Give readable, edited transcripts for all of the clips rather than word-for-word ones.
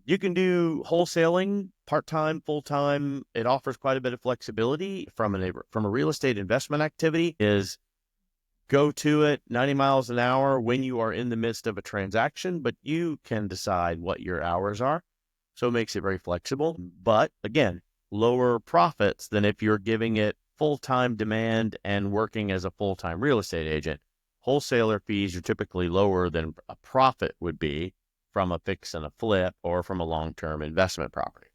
You can do wholesaling part-time, full-time. It offers quite a bit of flexibility from a real estate investment activity is go to it 90 miles an hour when you are in the midst of a transaction, but you can decide what your hours are. So it makes it very flexible. But again, lower profits than if you're giving it full-time demand and working as a full-time real estate agent. Wholesaler fees are typically lower than a profit would be from a fix and a flip or from a long-term investment property.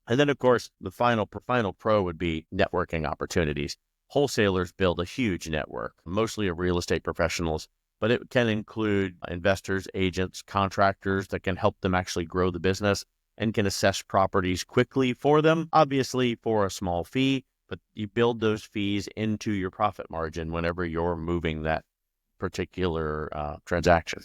And then, of course, the final pro would be networking opportunities. Wholesalers build a huge network, mostly of real estate professionals, but it can include investors, agents, contractors that can help them actually grow the business and can assess properties quickly for them, obviously for a small fee, but you build those fees into your profit margin whenever you're moving that particular transaction.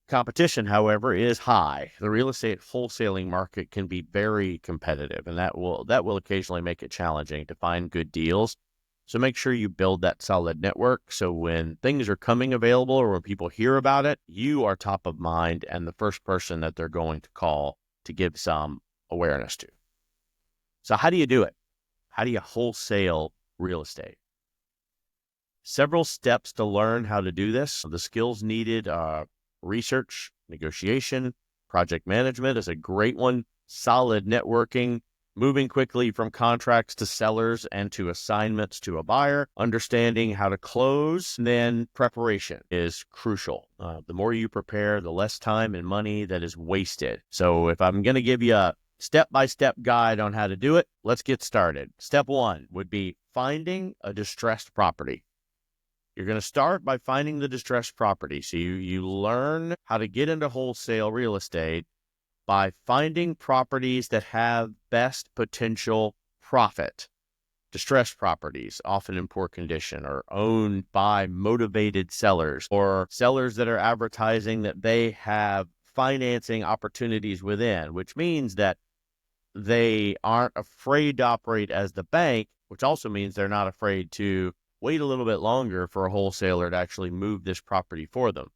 Competition, however, is high. The real estate wholesaling market can be very competitive, and that will occasionally make it challenging to find good deals. So make sure you build that solid network so when things are coming available or when people hear about it, you are top of mind and the first person that they're going to call to give some awareness to. So how do you do it? How do you wholesale real estate? Several steps to learn how to do this. The skills needed research, negotiation, project management is a great one. Solid networking, moving quickly from contracts to sellers and to assignments to a buyer, understanding how to close, then preparation is crucial. The more you prepare, the less time and money that is wasted. So if I'm going to give you a step-by-step guide on how to do it, let's get started. Step one would be finding a distressed property. You're going to start by finding the distressed property. So you learn how to get into wholesale real estate by finding properties that have best potential profit. Distressed properties, often in poor condition, are owned by motivated sellers or sellers that are advertising that they have financing opportunities within, which means that they aren't afraid to operate as the bank, which also means they're not afraid to wait a little bit longer for a wholesaler to actually move this property for them.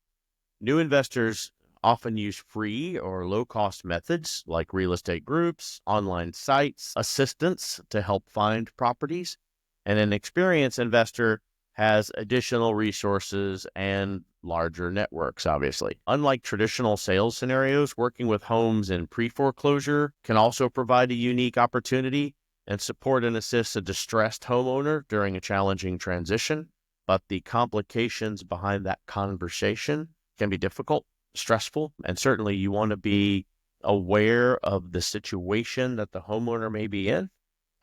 New investors often use free or low-cost methods like real estate groups, online sites, assistance to help find properties, and an experienced investor has additional resources and larger networks, obviously. Unlike traditional sales scenarios, working with homes in pre-foreclosure can also provide a unique opportunity and support and assist a distressed homeowner during a challenging transition, but the complications behind that conversation can be difficult, stressful, and certainly you want to be aware of the situation that the homeowner may be in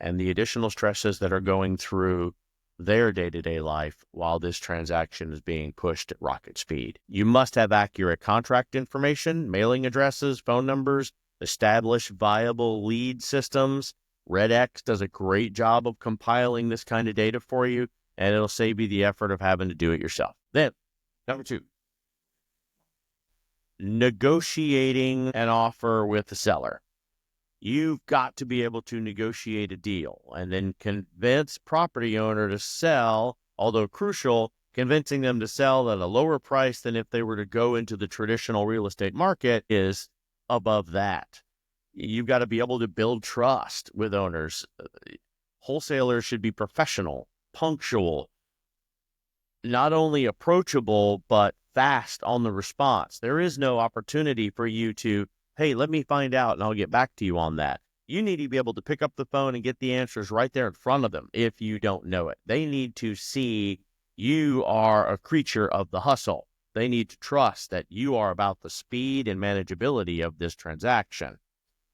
and the additional stresses that are going through their day-to-day life while this transaction is being pushed at rocket speed. You must have accurate contract information, mailing addresses, phone numbers, establish viable lead systems. RedX does a great job of compiling this kind of data for you, and it'll save you the effort of having to do it yourself. Then, number two, negotiating an offer with the seller. You've got to be able to negotiate a deal and then convince property owner to sell, although crucial, convincing them to sell at a lower price than if they were to go into the traditional real estate market is above that. You've got to be able to build trust with owners. Wholesalers should be professional, punctual, not only approachable, but fast on the response. There is no opportunity for you to, hey, let me find out and I'll get back to you on that. You need to be able to pick up the phone and get the answers right there in front of them if you don't know it. They need to see you are a creature of the hustle. They need to trust that you are about the speed and manageability of this transaction.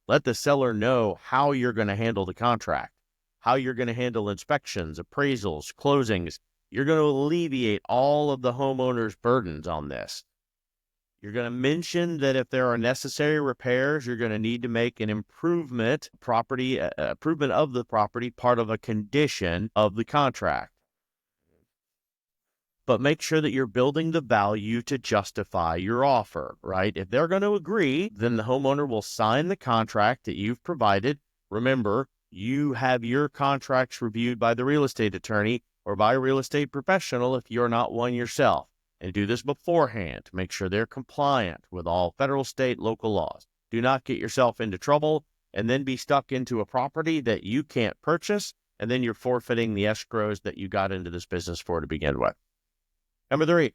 Let the seller know how you're going to handle the contract, how you're going to handle inspections, appraisals, closings. You're going to alleviate all of the homeowner's burdens on this. You're going to mention that if there are necessary repairs, you're going to need to make an improvement of the property part of a condition of the contract. But make sure that you're building the value to justify your offer, right? If they're going to agree, then the homeowner will sign the contract that you've provided. Remember, you have your contracts reviewed by the real estate attorney or by a real estate professional if you're not one yourself. And do this beforehand to make sure they're compliant with all federal, state, local laws. Do not get yourself into trouble and then be stuck into a property that you can't purchase, and then you're forfeiting the escrows that you got into this business for to begin with. Number 3,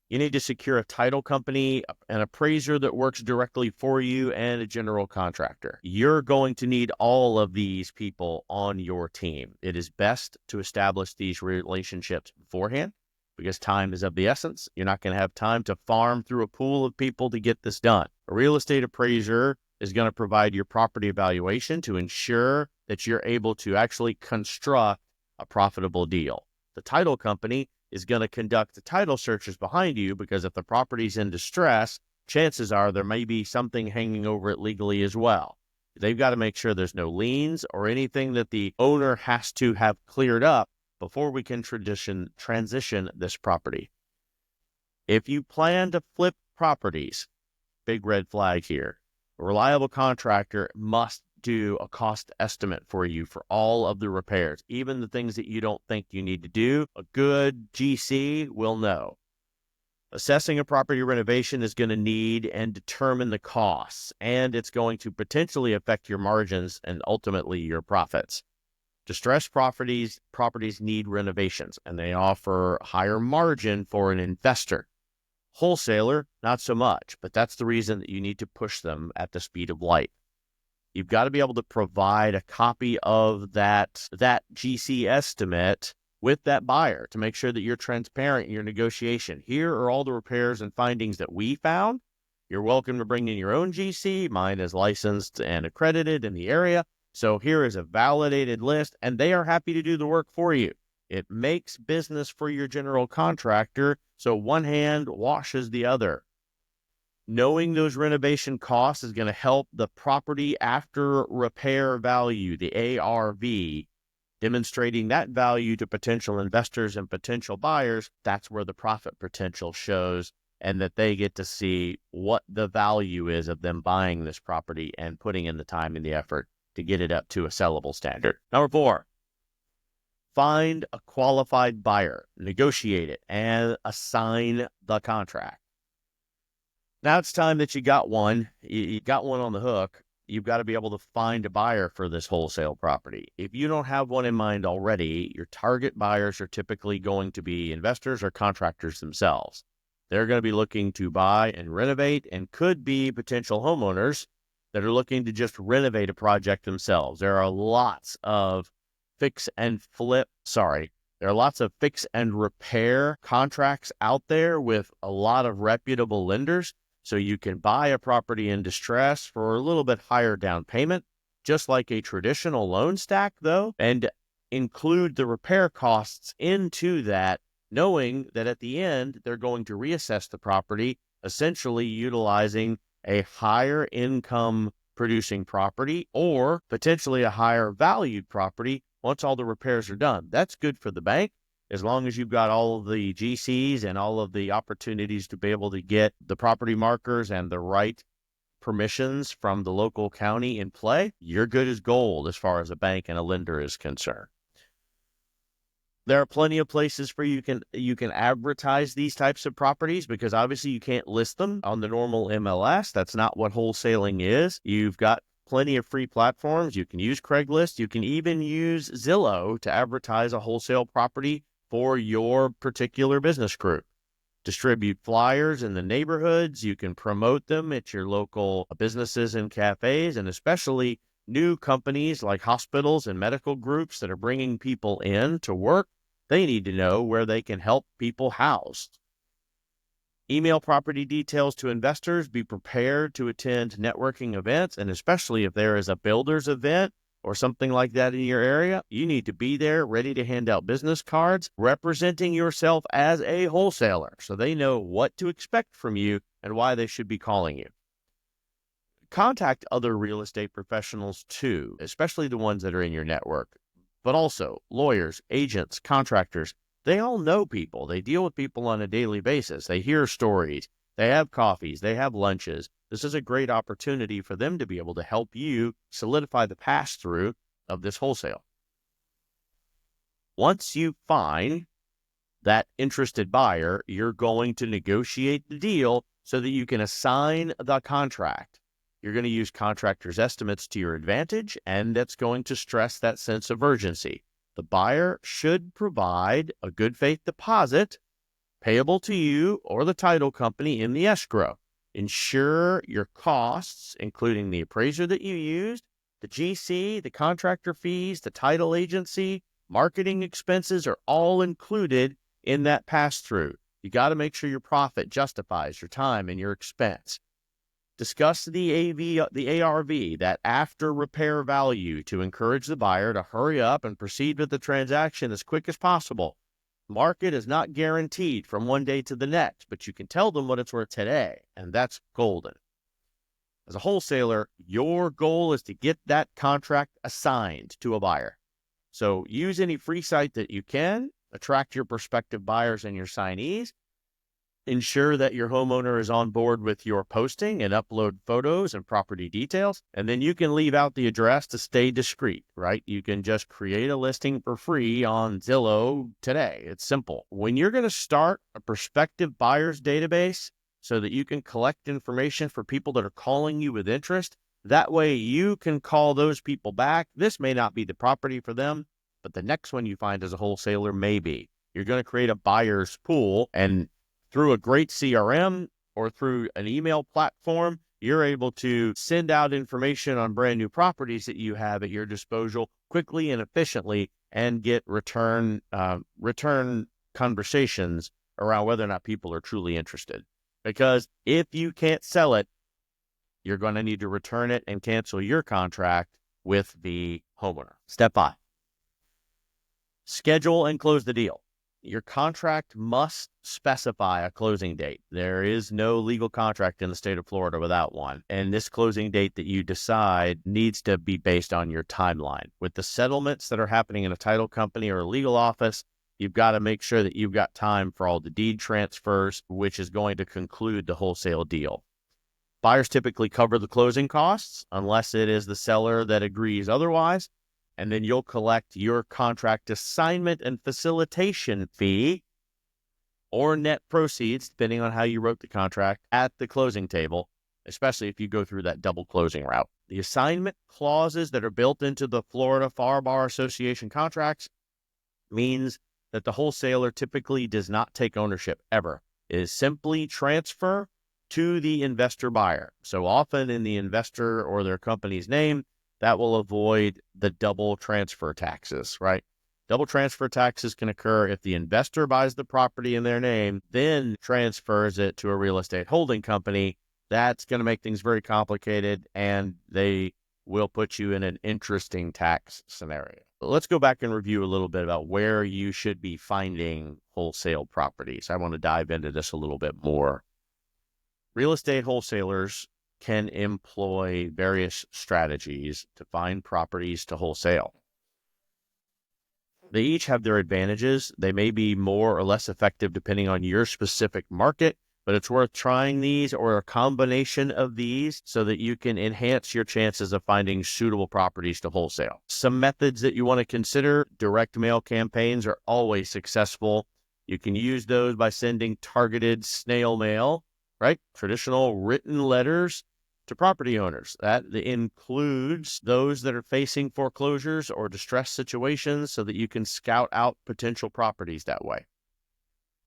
you need to secure a title company, an appraiser that works directly for you, and a general contractor. You're going to need all of these people on your team. It is best to establish these relationships beforehand because time is of the essence. You're not going to have time to farm through a pool of people to get this done. A real estate appraiser is going to provide your property evaluation to ensure that you're able to actually construct a profitable deal. The title company is going to conduct the title searches behind you because if the property's in distress, chances are there may be something hanging over it legally as well. They've got to make sure there's no liens or anything that the owner has to have cleared up before we can transition this property. If you plan to flip properties, big red flag here, a reliable contractor must do a cost estimate for you for all of the repairs, even the things that you don't think you need to do. A good GC will know. Assessing a property renovation is going to need and determine the costs, and it's going to potentially affect your margins and ultimately your profits. Distressed properties need renovations, and they offer higher margin for an investor. Wholesaler, not so much, but that's the reason that you need to push them at the speed of light. You've got to be able to provide a copy of that GC estimate with that buyer to make sure that you're transparent in your negotiation. Here are all the repairs and findings that we found. You're welcome to bring in your own GC. Mine is licensed and accredited in the area. So here is a validated list, and they are happy to do the work for you. It makes business for your general contractor, so one hand washes the other. Knowing those renovation costs is going to help the property after repair value, the ARV, demonstrating that value to potential investors and potential buyers. That's where the profit potential shows, and that they get to see what the value is of them buying this property and putting in the time and the effort to get it up to a sellable standard. Number 4, find a qualified buyer, negotiate it, and assign the contract. Now it's time that you got one on the hook. You've got to be able to find a buyer for this wholesale property. If you don't have one in mind already, your target buyers are typically going to be investors or contractors themselves. They're going to be looking to buy and renovate, and could be potential homeowners that are looking to just renovate a project themselves. There are lots of fix and repair contracts out there with a lot of reputable lenders. So you can buy a property in distress for a little bit higher down payment, just like a traditional loan stack though, and include the repair costs into that, knowing that at the end, they're going to reassess the property, essentially utilizing a higher income producing property or potentially a higher valued property once all the repairs are done. That's good for the bank, as long as you've got all of the GCs and all of the opportunities to be able to get the property markers and the right permissions from the local county in play. You're good as gold as far as a bank and a lender is concerned. There are plenty of places where you can advertise these types of properties, because obviously you can't list them on the normal MLS. That's not what wholesaling is. You've got plenty of free platforms. You can use Craigslist. You can even use Zillow to advertise a wholesale property for your particular business group. Distribute flyers in the neighborhoods. You can promote them at your local businesses and cafes, and especially new companies like hospitals and medical groups that are bringing people in to work. They need to know where they can help people house. Email property details to investors. Be prepared to attend networking events, and especially if there is a builder's event or something like that in your area, you need to be there ready to hand out business cards representing yourself as a wholesaler so they know what to expect from you and why they should be calling you. Contact other real estate professionals too, especially the ones that are in your network, but also lawyers, agents, contractors. They all know people. They deal with people on a daily basis. They hear stories. They have coffees. They have lunches. This is a great opportunity for them to be able to help you solidify the pass-through of this wholesale. Once you find that interested buyer, you're going to negotiate the deal so that you can assign the contract. You're going to use contractors' estimates to your advantage, and that's going to stress that sense of urgency. The buyer should provide a good faith deposit payable to you or the title company in the escrow. Ensure your costs, including the appraiser that you used, the GC, the contractor fees, the title agency, marketing expenses are all included in that pass-through. You got to make sure your profit justifies your time and your expense. Discuss the ARV, that after repair value, to encourage the buyer to hurry up and proceed with the transaction as quick as possible. Market is not guaranteed from one day to the next, but you can tell them what it's worth today, and that's golden. As a wholesaler, your goal is to get that contract assigned to a buyer. So use any free site that you can, attract your prospective buyers and your signees, ensure that your homeowner is on board with your posting and upload photos and property details. And then you can leave out the address to stay discreet, right? You can just create a listing for free on Zillow today. It's simple. When you're going to start a prospective buyer's database so that you can collect information for people that are calling you with interest, that way you can call those people back. This may not be the property for them, but the next one you find as a wholesaler may be. You're going to create a buyer's pool, and through a great CRM or through an email platform, you're able to send out information on brand new properties that you have at your disposal quickly and efficiently, and get return conversations around whether or not people are truly interested. Because if you can't sell it, you're going to need to return it and cancel your contract with the homeowner. Step 5, schedule and close the deal. Your contract must specify a closing date. There is no legal contract in the state of Florida without one. And this closing date that you decide needs to be based on your timeline. With the settlements that are happening in a title company or a legal office, you've got to make sure that you've got time for all the deed transfers, which is going to conclude the wholesale deal. Buyers typically cover the closing costs unless it is the seller that agrees otherwise. And then you'll collect your contract assignment and facilitation fee or net proceeds, depending on how you wrote the contract, at the closing table, especially if you go through that double closing route. The assignment clauses that are built into the Florida Fire Bar Association contracts means that the wholesaler typically does not take ownership ever. It is simply transfer to the investor buyer. So often in the investor or their company's name, that will avoid the double transfer taxes, right? Double transfer taxes can occur if the investor buys the property in their name, then transfers it to a real estate holding company. That's going to make things very complicated, and they will put you in an interesting tax scenario. Let's go back and review a little bit about where you should be finding wholesale properties. I want to dive into this a little bit more. Real estate wholesalers can employ various strategies to find properties to wholesale. They each have their advantages. They may be more or less effective depending on your specific market, but it's worth trying these or a combination of these so that you can enhance your chances of finding suitable properties to wholesale. Some methods that you want to consider: direct mail campaigns are always successful. You can use those by sending targeted snail mail, right? Traditional written letters to property owners. That includes those that are facing foreclosures or distressed situations so that you can scout out potential properties that way.